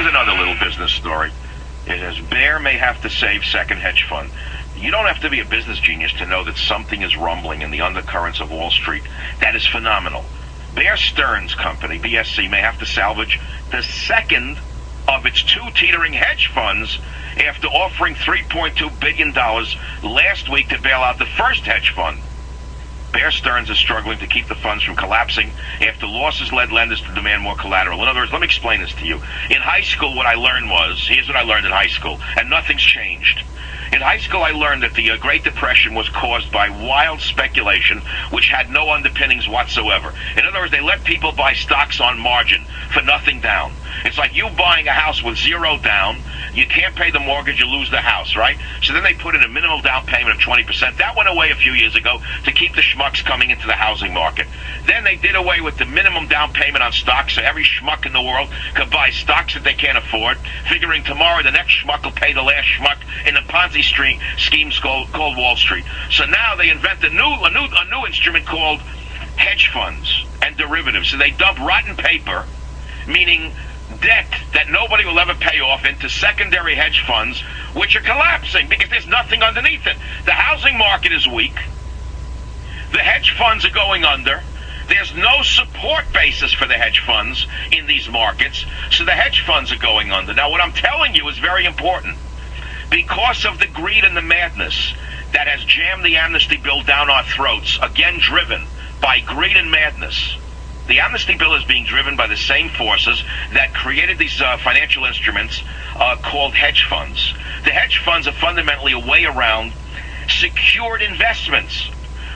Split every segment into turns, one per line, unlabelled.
Here's another little business story. It says, Bear may have to save second hedge fund. You don't have to be a business genius to know that something is rumbling in the undercurrents of Wall Street that is phenomenal. Bear Stearns Company, BSC, may have to salvage the second of its two teetering hedge funds after offering $3.2 billion last week to bail out the first hedge fund. Bear Stearns is struggling to keep the funds from collapsing after losses led lenders to demand more collateral. In other words, let me explain this to you. In high school, what I learned was, here's what I learned in high school, and nothing's changed. In high school, I learned that the Great Depression was caused by wild speculation, which had no underpinnings whatsoever. In other words, they let people buy stocks on margin for nothing down. It's like you buying a house with zero down. You can't pay the mortgage, you lose the house, right? So then they put in a minimal down payment of 20%. That went away a few years ago to keep the schmucks coming into the housing market. Then they did away with the minimum down payment on stocks, so every schmuck in the world could buy stocks that they can't afford, figuring tomorrow the next schmuck will pay the last schmuck in the Ponzi schemes called Wall Street. So now they invent a new instrument called hedge funds and derivatives. So they dump rotten paper, meaning debt that nobody will ever pay off, into secondary hedge funds, which are collapsing because there's nothing underneath it. The housing market is weak. The hedge funds are going under. There's no support basis for the hedge funds in these markets, so the hedge funds are going under. Now, what I'm telling you is very important. Because of the greed and the madness that has jammed the amnesty bill down our throats, again driven by greed and madness, the amnesty bill is being driven by the same forces that created these financial instruments called hedge funds. The hedge funds are fundamentally a way around secured investments.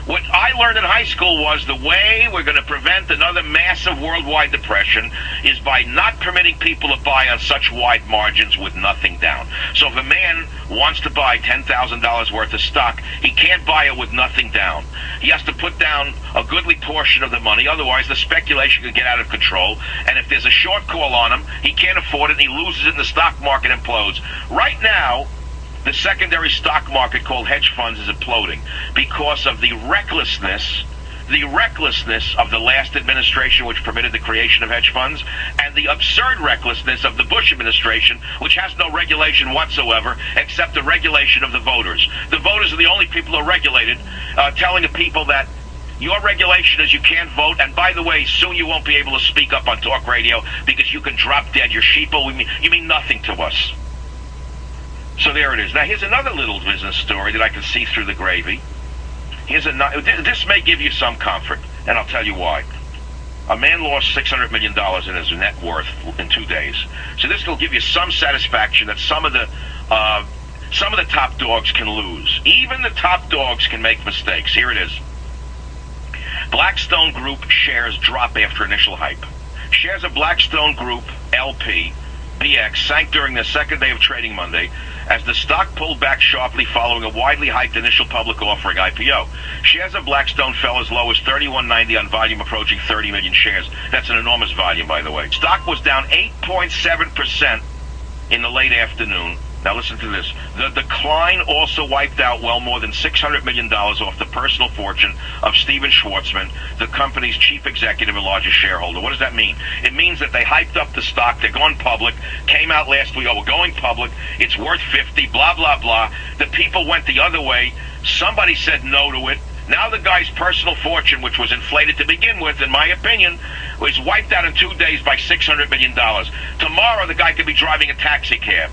What I learned in high school was the way we're going to prevent another massive worldwide depression is by not permitting people to buy on such wide margins with nothing down. So if a man wants to buy $10,000 worth of stock, he can't buy it with nothing down. He has to put down a goodly portion of the money, otherwise the speculation could get out of control, and if there's a short call on him, he can't afford it and he loses it and the stock market implodes. Right now, the secondary stock market called hedge funds is imploding because of the recklessness of the last administration, which permitted the creation of hedge funds, and the absurd recklessness of the Bush administration, which has no regulation whatsoever except the regulation of the voters. The voters are the only people who are regulated, telling the people that your regulation is you can't vote, and by the way, soon you won't be able to speak up on talk radio because you can drop dead. You're sheeple. You mean nothing to us. So there it is. Now here's another little business story that I can see through the gravy. This may give you some comfort, and I'll tell you why. A man lost $600 million in his net worth in 2 days. So this will give you some satisfaction that some of the top dogs can lose. Even the top dogs can make mistakes. Here it is. Blackstone Group shares drop after initial hype. Shares of Blackstone Group LP BX sank during the second day of trading Monday as the stock pulled back sharply following a widely hyped initial public offering IPO. Shares of Blackstone fell as low as $31.90 on volume approaching 30 million shares. That's an enormous volume, by the way. Stock was down 8.7% in the late afternoon. Now listen to this. The decline also wiped out well more than $600 million off the personal fortune of Steven Schwarzman, the company's chief executive and largest shareholder. What does that mean? It means that they hyped up the stock. They're going public. Came out last week, we're going public. It's worth 50, blah, blah, blah. The people went the other way. Somebody said no to it. Now the guy's personal fortune, which was inflated to begin with, in my opinion, was wiped out in 2 days by $600 million. Tomorrow the guy could be driving a taxi cab.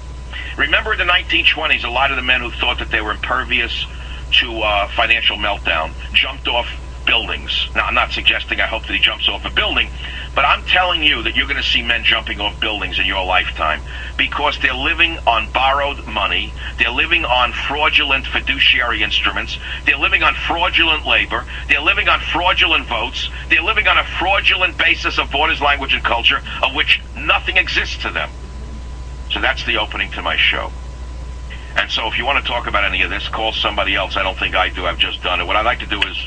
Remember in the 1920s, a lot of the men who thought that they were impervious to financial meltdown jumped off buildings. Now, I'm not suggesting I hope that he jumps off a building, but I'm telling you that you're going to see men jumping off buildings in your lifetime because they're living on borrowed money. They're living on fraudulent fiduciary instruments. They're living on fraudulent labor. They're living on fraudulent votes. They're living on a fraudulent basis of borders, language, and culture of which nothing exists to them. So that's the opening to my show. And so if you want to talk about any of this, call somebody else. I don't think I do. I've just done it. What I'd like to do is